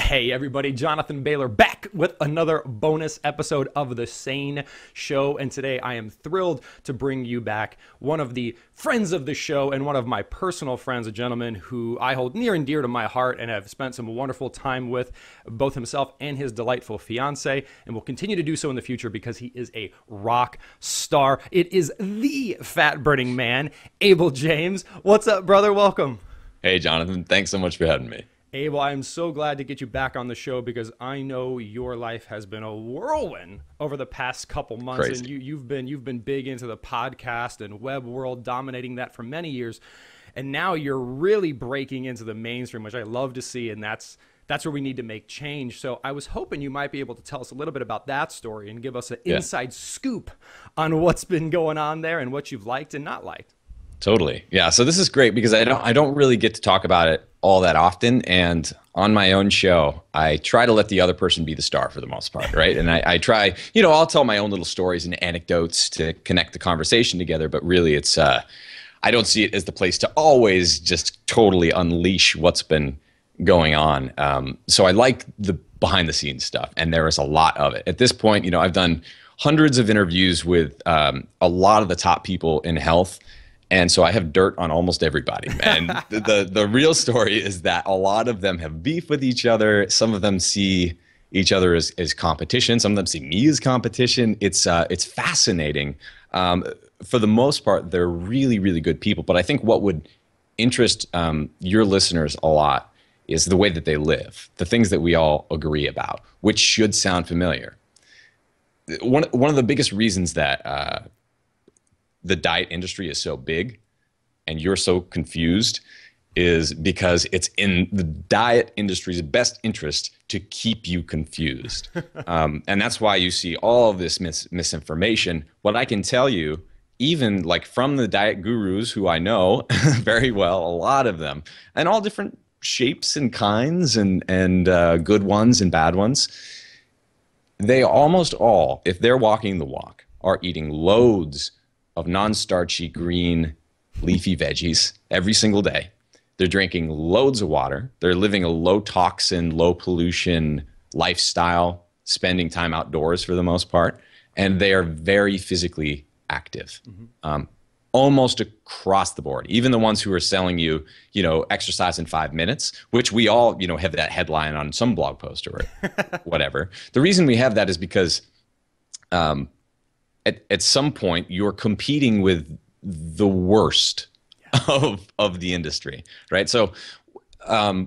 Hey everybody, Jonathan Bailor back with another bonus episode of the SANE Show, and today I am thrilled to bring you back one of the friends of the show and one of my personal friends, a gentleman who I hold near and dear to my heart and have spent some wonderful time with, both himself and his delightful fiance, and will continue to do so in the future because he is a rock star. It is the fat-burning man, Abel James. What's up, brother? Welcome. Hey, Jonathan. Thanks so much for having me. Abel, I'm so glad to get you back on the show because I know your life has been a whirlwind over the past couple months. Crazy. And you've been big into the podcast and web world, dominating that for many years. And now you're really breaking into the mainstream, which I love to see, and that's where we need to make change. So I was hoping you might be able to tell us a little bit about that story and give us an inside scoop on what's been going on there and what you've liked and not liked. Totally. Yeah. So this is great because I don't really get to talk about it all that often. And on my own show, I try to let the other person be the star for the most part, right? And I try, I'll tell my own little stories and anecdotes to connect the conversation together. But really, it's I don't see it as the place to always just totally unleash what's been going on. So I like the behind the scenes stuff, and there is a lot of it. At this point, I've done hundreds of interviews with a lot of the top people in health. And so I have dirt on almost everybody. And the real story is that a lot of them have beef with each other. Some of them see each other as competition. Some of them see me as competition. It's fascinating. For the most part, they're really, really good people. But I think what would interest your listeners a lot is the way that they live, the things that we all agree about, which should sound familiar. One of the biggest reasons that the diet industry is so big and you're so confused is because it's in the diet industry's best interest to keep you confused. And that's why you see all of this misinformation. What I can tell you, even like from the diet gurus who I know very well, a lot of them, and all different shapes and kinds and good ones and bad ones, they almost all, if they're walking the walk, are eating loads of non-starchy green leafy veggies every single day. They're drinking loads of water. They're living a low toxin, low pollution lifestyle, spending time outdoors for the most part. And they are very physically active, almost across the board. Even the ones who are selling you, exercise in 5 minutes, which we all, have that headline on some blog post or whatever. The reason we have that is because at some point, you're competing with the worst of the industry, right? So let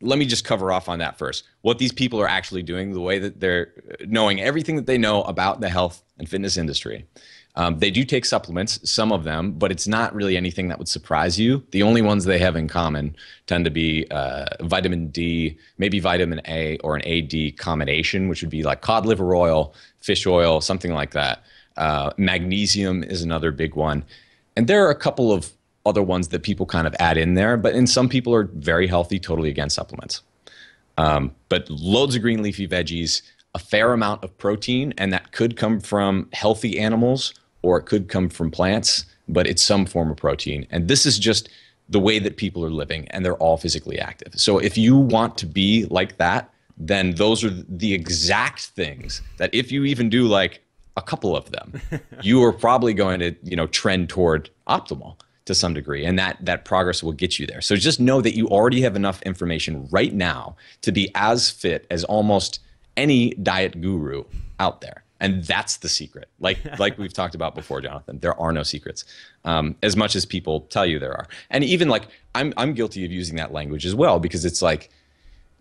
me just cover off on that first. What these people are actually doing, the way that they're knowing everything that they know about the health and fitness industry. They do take supplements, some of them, but it's not really anything that would surprise you. The only ones they have in common tend to be vitamin D, maybe vitamin A or an AD combination, which would be like cod liver oil, fish oil, something like that. Magnesium is another big one. And there are a couple of other ones that people kind of add in there, and some people are very healthy, totally against supplements. But loads of green leafy veggies, a fair amount of protein, and that could come from healthy animals or it could come from plants, but it's some form of protein. And this is just the way that people are living, and they're all physically active. So if you want to be like that, then those are the exact things that if you even do like a couple of them, you are probably going to, trend toward optimal to some degree, and that progress will get you there. So just know that you already have enough information right now to be as fit as almost any diet guru out there. And that's the secret. Like we've talked about before, Jonathan, there are no secrets, as much as people tell you there are. And even like I'm guilty of using that language as well, because it's like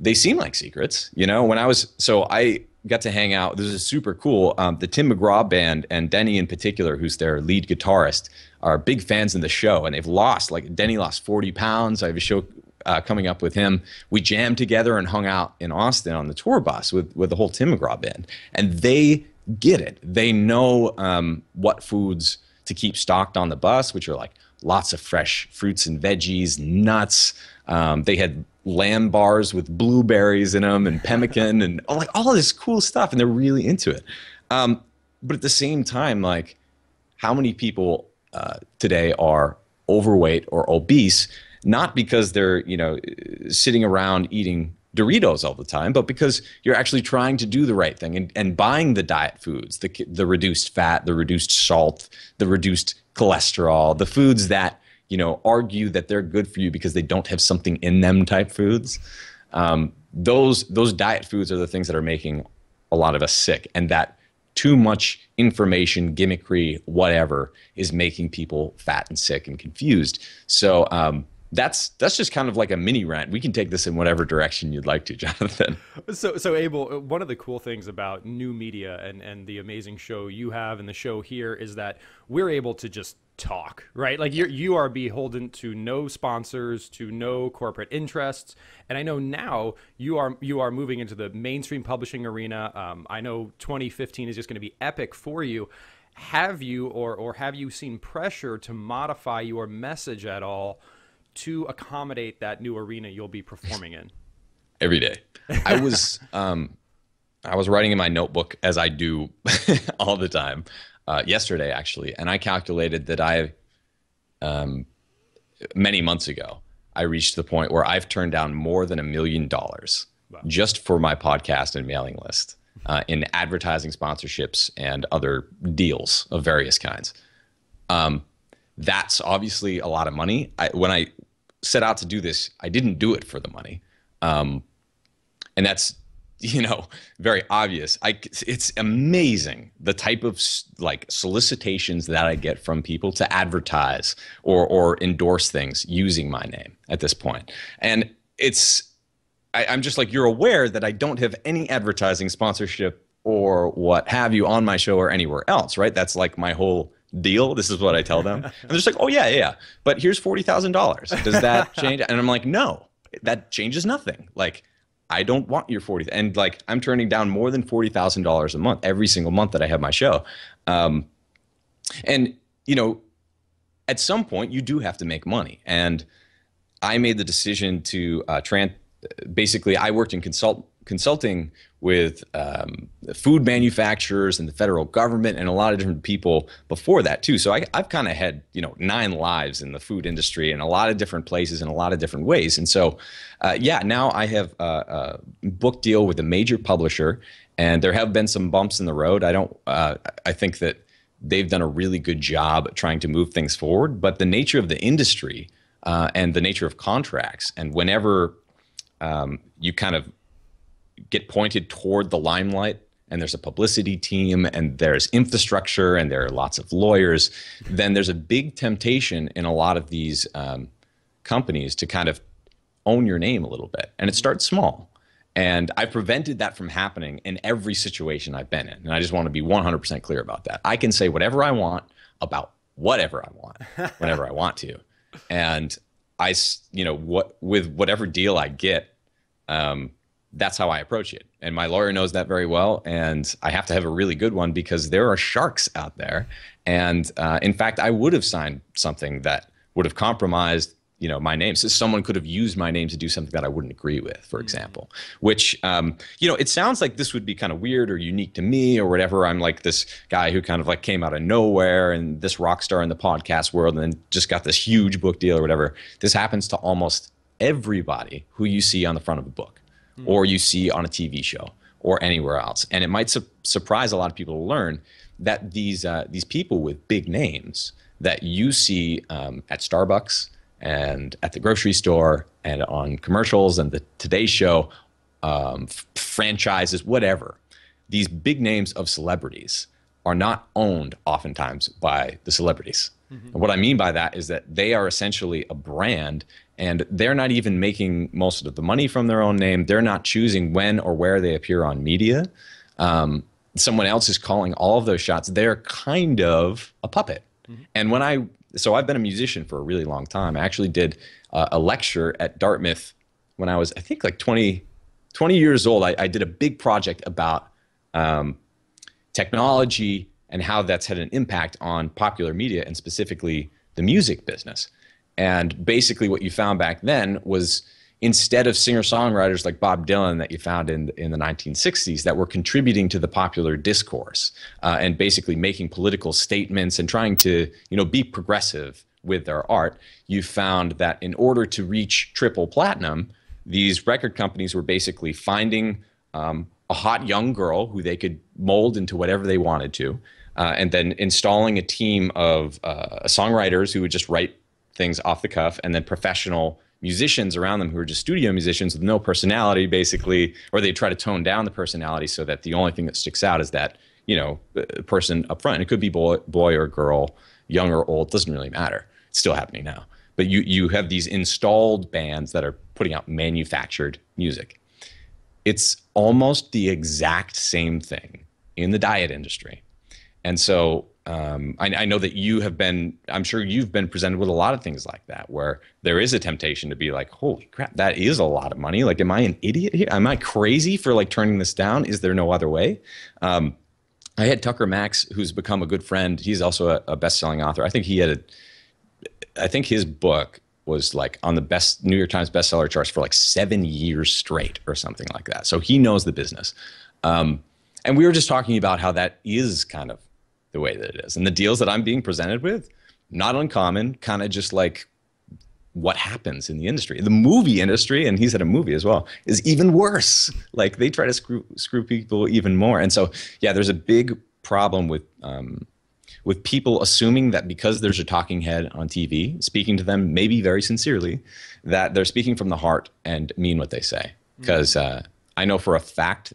they seem like secrets. I got to hang out. This is super cool. The Tim McGraw band and Denny in particular, who's their lead guitarist, are big fans in the show, and they've lost. Like Denny lost 40 pounds. I have a show coming up with him. We jammed together and hung out in Austin on the tour bus with the whole Tim McGraw band, and they get it. They know what foods to keep stocked on the bus, which are like lots of fresh fruits and veggies, nuts. They had lamb bars with blueberries in them and pemmican and like all this cool stuff, and they're really into it. But at the same time, like how many people today are overweight or obese, not because they're, sitting around eating Doritos all the time, but because you're actually trying to do the right thing and buying the diet foods, the reduced fat, the reduced salt, the reduced cholesterol, the foods that, argue that they're good for you because they don't have something in them type foods. Those diet foods are the things that are making a lot of us sick, and that too much information, gimmickry, whatever, is making people fat and sick and confused. So that's just kind of like a mini rant. We can take this in whatever direction you'd like to, Jonathan. So Abel, one of the cool things about new media and the amazing show you have and the show here is that we're able to just talk, right? Like you are beholden to no sponsors, to no corporate interests. And I know now you are moving into the mainstream publishing arena. I know 2015 is just going to be epic for you. Have you or have you seen pressure to modify your message at all to accommodate that new arena you'll be performing in? Every day. I was writing in my notebook, as I do all the time, yesterday actually, and I calculated that many months ago, I reached the point where I've turned down more than $1 million just for my podcast and mailing list in advertising sponsorships and other deals of various kinds. That's obviously a lot of money. When I set out to do this, I didn't do it for the money. And that's, very obvious. It's amazing the type of solicitations that I get from people to advertise or endorse things using my name at this point. And I'm just like, you're aware that I don't have any advertising sponsorship or what have you on my show or anywhere else, right? That's like my whole deal. This is what I tell them. And they're just like, oh yeah. But here's $40,000. Does that change? And I'm like, no, that changes nothing. Like, I don't want your $40,000. And like, I'm turning down more than $40,000 a month every single month that I have my show. And at some point you do have to make money. And I made the decision to basically I worked in consulting with food manufacturers and the federal government and a lot of different people before that too. So I've kind of had 9 lives in the food industry in a lot of different places in a lot of different ways. And so now I have a book deal with a major publisher, and there have been some bumps in the road. I think that they've done a really good job trying to move things forward, but the nature of the industry and the nature of contracts, and whenever you kind of get pointed toward the limelight, and there's a publicity team and there's infrastructure and there are lots of lawyers, then there's a big temptation in a lot of these companies to kind of own your name a little bit. And it starts small. And I've prevented that from happening in every situation I've been in. And I just want to be 100% clear about that. I can say whatever I want about whatever I want, whenever I want to. And with whatever deal I get, that's how I approach it. And my lawyer knows that very well. And I have to have a really good one because there are sharks out there. And in fact, I would have signed something that would have compromised my name. So someone could have used my name to do something that I wouldn't agree with, for example, which, it sounds like this would be kind of weird or unique to me or whatever. I'm like this guy who kind of like came out of nowhere and this rock star in the podcast world and then just got this huge book deal or whatever. This happens to almost everybody who you see on the front of a book or you see on a TV show or anywhere else. And it might surprise a lot of people to learn that these people with big names that you see at Starbucks and at the grocery store and on commercials and the Today Show, franchises, whatever, these big names of celebrities are not owned oftentimes by the celebrities. And what I mean by that is that they are essentially a brand, and they're not even making most of the money from their own name. They're not choosing when or where they appear on media. Someone else is calling all of those shots. They're kind of a puppet. And so I've been a musician for a really long time. I actually did a lecture at Dartmouth when I was, I think, like 20 years old. I did a big project about technology and how that's had an impact on popular media and specifically the music business. And basically what you found back then was instead of singer-songwriters like Bob Dylan that you found in the 1960s that were contributing to the popular discourse and basically making political statements and trying to be progressive with their art, you found that in order to reach triple platinum, these record companies were basically finding a hot young girl who they could mold into whatever they wanted to, and then installing a team of songwriters who would just write things off the cuff, and then professional musicians around them who are just studio musicians with no personality, basically, or they try to tone down the personality so that the only thing that sticks out is that, you know, person up front. It could be boy or girl, young or old, doesn't really matter. It's still happening now. But you have these installed bands that are putting out manufactured music. It's almost the exact same thing in the diet industry. And so I know that I'm sure you've been presented with a lot of things like that, where there is a temptation to be like, holy crap, that is a lot of money. Like, am I an idiot here? Am I crazy for like turning this down? Is there no other way? I had Tucker Max, who's become a good friend. He's also a best-selling author. I think his book was like on the New York Times bestseller charts for like 7 years straight or something like that. So he knows the business. And we were just talking about how that is kind of the way that it is. And the deals that I'm being presented with, not uncommon, kind of just like what happens in the industry. The movie industry, and he's had a movie as well, is even worse. Like they try to screw people even more. And so, yeah, there's a big problem with people assuming that because there's a talking head on TV speaking to them, maybe very sincerely, that they're speaking from the heart and mean what they say. Because I know for a fact,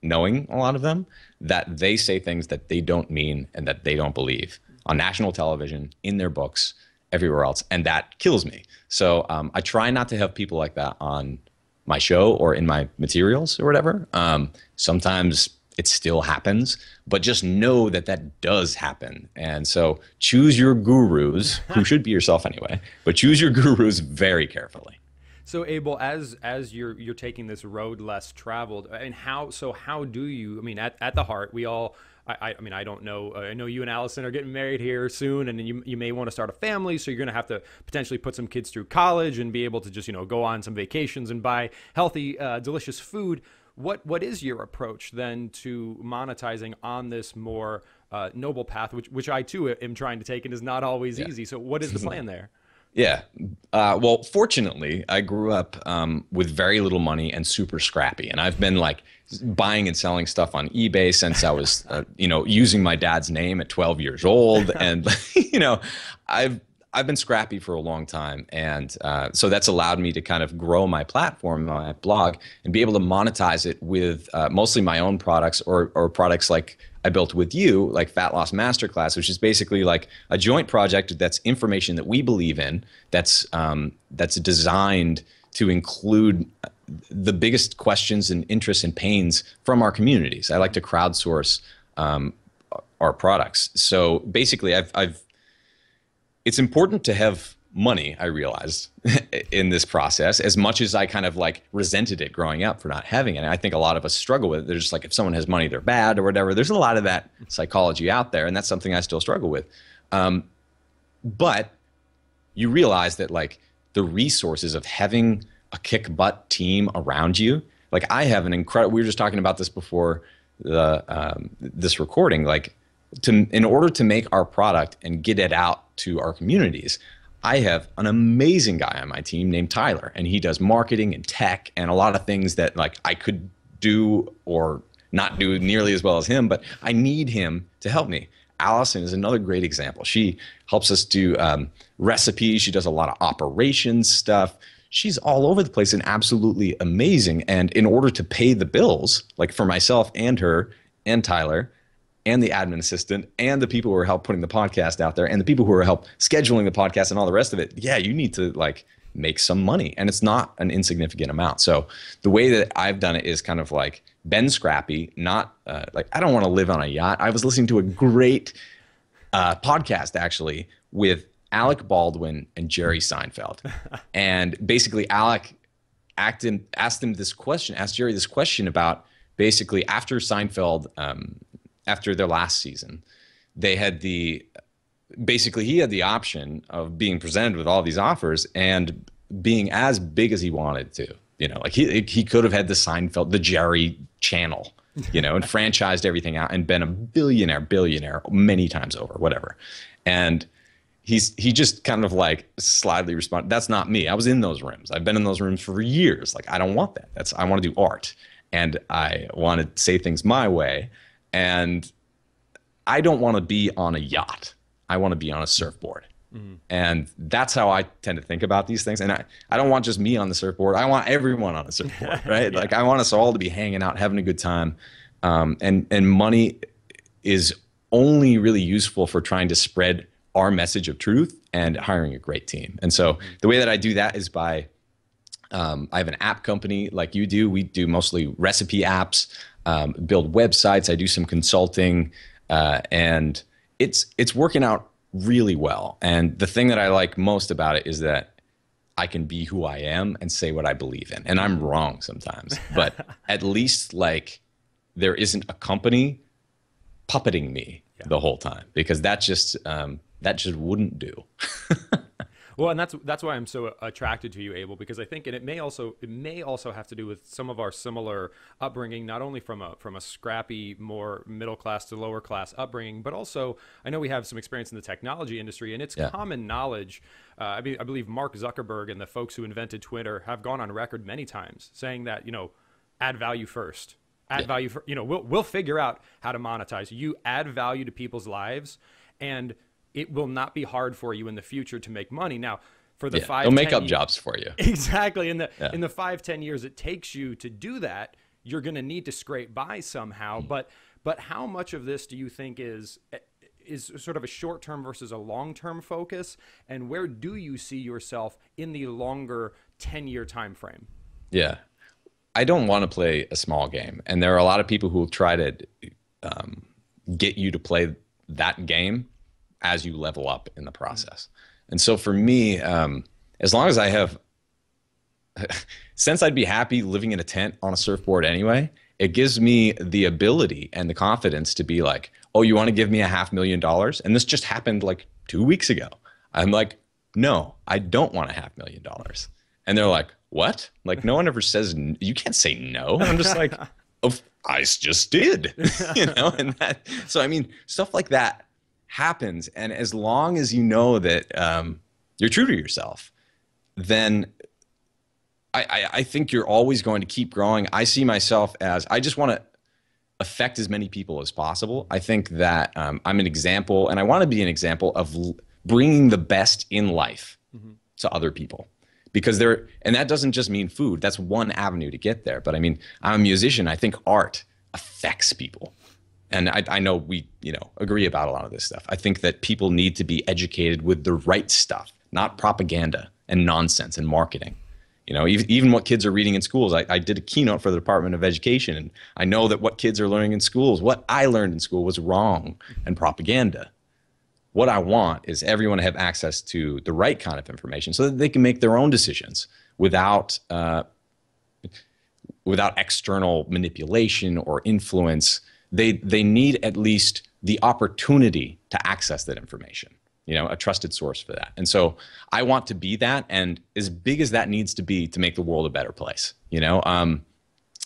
knowing a lot of them, that they say things that they don't mean and that they don't believe on national television, in their books, everywhere else. And that kills me. So I try not to have people like that on my show or in my materials or whatever. Sometimes it still happens, but just know that that does happen. And so choose your gurus, who should be yourself anyway, but choose your gurus very carefully. So Abel, as you're taking this road less traveled, and how do you, I mean, at the heart, we all, I mean, I don't know, I know you and Allison are getting married here soon, and then you may want to start a family, so you're going to have to potentially put some kids through college and be able to just, you know, go on some vacations and buy healthy, delicious food. What is your approach then to monetizing on this more noble path, which I too am trying to take and is not always easy. So what is the plan there? Yeah. Well, fortunately, I grew up with very little money and super scrappy. And I've been like buying and selling stuff on eBay since I was, you know, using my dad's name at 12 years old. And, you know, I've been scrappy for a long time. And so that's allowed me to kind of grow my platform, my blog, and be able to monetize it with mostly my own products or products like I built with you, like Fat Loss Masterclass, which is basically like a joint project that's information that we believe in, that's designed to include the biggest questions and interests and pains from our communities. I like to crowdsource our products. So basically, it's important to have money, I realized, in this process, as much as I kind of like resented it growing up for not having it. And I think a lot of us struggle with it. They're just like, if someone has money, they're bad or whatever. There's a lot of that psychology out there, and that's something I still struggle with. But you realize that like the resources of having a kick butt team around you, like I have an incredible, we were just talking about this before this recording, like in order to make our product and get it out to our communities, I have an amazing guy on my team named Tyler, and he does marketing and tech and a lot of things that like I could do or not do nearly as well as him, but I need him to help me. Allison is another great example. She helps us do recipes. She does a lot of operations stuff. She's all over the place and absolutely amazing. And in order to pay the bills, like for myself and her and Tyler, and the admin assistant, and the people who are help putting the podcast out there, and the people who are help scheduling the podcast and all the rest of it, yeah, you need to like make some money. And it's not an insignificant amount. So the way that I've done it is kind of like been scrappy, not like I don't want to live on a yacht. I was listening to a great podcast actually with Alec Baldwin and Jerry Seinfeld. And basically Alec asked Jerry this question about basically after Seinfeld, after their last season, he had the option of being presented with all these offers and being as big as he wanted to, you know, like he could have had the Jerry channel, you know, and franchised everything out and been a billionaire many times over, whatever. And he just kind of like slyly responded, "That's not me. I was in those rooms. I've been in those rooms for years. Like, I don't want that. I want to do art, and I want to say things my way, and I don't want to be on a yacht. I want to be on a surfboard." And that's how I tend to think about these things. And I don't want just me on the surfboard. I want everyone on a surfboard, right? Yeah. Like, I want us all to be hanging out, having a good time. And money is only really useful for trying to spread our message of truth and hiring a great team. And so the way that I do that is by, I have an app company like you do. We do mostly recipe apps, build websites. I do some consulting, and it's working out really well. And the thing that I like most about it is that I can be who I am and say what I believe in. And I'm wrong sometimes, but at least like there isn't a company puppeting me the whole time, because that just wouldn't do. Well, and that's why I'm so attracted to you, Abel, because I think, and it may also have to do with some of our similar upbringing, not only from a scrappy, more middle class to lower class upbringing, but also I know we have some experience in the technology industry, and it's common knowledge. I believe Mark Zuckerberg and the folks who invented Twitter have gone on record many times saying that, add value first. Add value for, we'll figure out how to monetize. You add value to people's lives, and it will not be hard for you in the future to make money. Now, for the they'll make up jobs for you. Exactly. In the 5-10 years it takes you to do that, you're going to need to scrape by somehow. But how much of this do you think is sort of a short-term versus a long-term focus? And where do you see yourself in the longer 10-year time frame? Yeah. I don't want to play a small game. And there are a lot of people who will try to get you to play that game as you level up in the process. And so for me, as long as I have, since I'd be happy living in a tent on a surfboard anyway, it gives me the ability and the confidence to be like, oh, you want to give me $500,000? And this just happened like 2 weeks ago. I'm like, no, I don't want $500,000. And they're like, what? Like, no one ever says, you can't say no. And I'm just like, oh, I just did, and that, so I mean, stuff like that happens. And as long as you know that you're true to yourself, then I think you're always going to keep growing. I see myself as, I just want to affect as many people as possible. I think that I'm an example, and I want to be an example of bringing the best in life to other people. Because and that doesn't just mean food. That's one avenue to get there. But I mean, I'm a musician. I think art affects people. And I know we, agree about a lot of this stuff. I think that people need to be educated with the right stuff, not propaganda and nonsense and marketing. Even what kids are reading in schools. I did a keynote for the Department of Education, and I know that what kids are learning in schools, what I learned in school was wrong and propaganda. What I want is everyone to have access to the right kind of information so that they can make their own decisions without external manipulation or influence. They need at least the opportunity to access that information, a trusted source for that. And so I want to be that, and as big as that needs to be to make the world a better place. I'm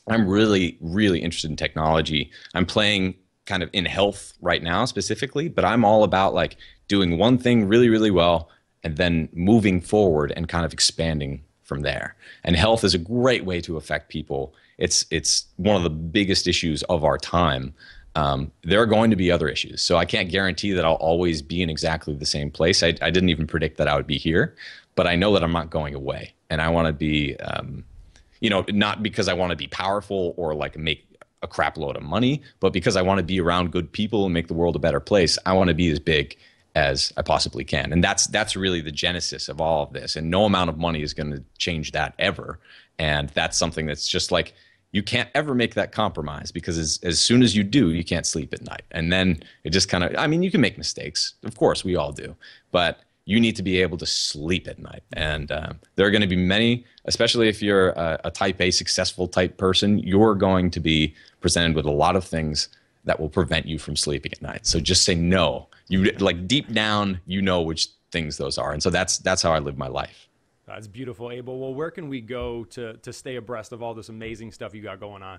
really, really interested in technology. I'm playing kind of in health right now specifically, but I'm all about like doing one thing really, really well and then moving forward and kind of expanding from there. And health is a great way to affect people. It's one of the biggest issues of our time. There are going to be other issues. So I can't guarantee that I'll always be in exactly the same place. I didn't even predict that I would be here, but I know that I'm not going away. And I want to be, not because I want to be powerful or like make a crap load of money, but because I want to be around good people and make the world a better place. I want to be as big as I possibly can. And that's really the genesis of all of this. And no amount of money is going to change that ever. And that's something that's just like, you can't ever make that compromise, because as soon as you do, you can't sleep at night. And then it just kind of, you can make mistakes. Of course, we all do. But you need to be able to sleep at night. And there are going to be many, especially if you're a type A successful type person, you're going to be presented with a lot of things that will prevent you from sleeping at night. So just say no. You like deep down, which things those are. And so that's how I live my life. That's beautiful, Abel. Well, where can we go to stay abreast of all this amazing stuff you got going on?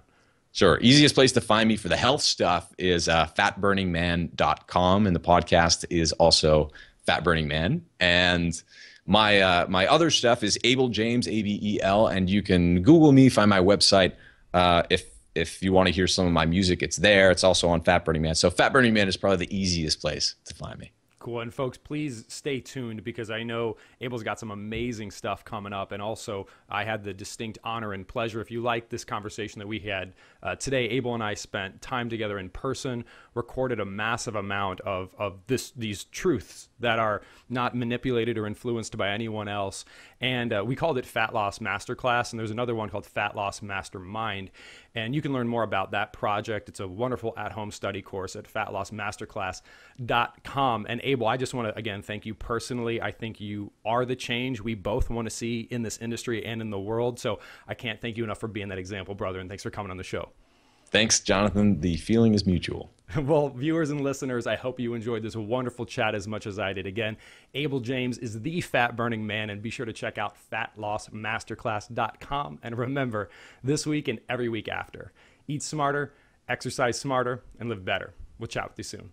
Sure. Easiest place to find me for the health stuff is fatburningman.com. And the podcast is also Fat Burning Man. And my other stuff is Abel James, Abel, and you can Google me, find my website. If you want to hear some of my music, it's there. It's also on Fat Burning Man. So Fat Burning Man is probably the easiest place to find me. Cool. And folks, please stay tuned because I know Abel's got some amazing stuff coming up. And also, I had the distinct honor and pleasure. If you like this conversation that we had today, Abel and I spent time together in person, recorded a massive amount of these truths that are not manipulated or influenced by anyone else. And we called it Fat Loss Masterclass. And there's another one called Fat Loss Mastermind. And you can learn more about that project. It's a wonderful at-home study course at fatlossmasterclass.com. And Abel, I just want to, again, thank you personally. I think you are the change we both want to see in this industry and in the world. So I can't thank you enough for being that example, brother. And thanks for coming on the show. Thanks, Jonathan. The feeling is mutual. Well, viewers and listeners, I hope you enjoyed this wonderful chat as much as I did. Again, Abel James is the fat burning man, and be sure to check out fatlossmasterclass.com. And remember, this week and every week after, eat smarter, exercise smarter, and live better. We'll chat with you soon.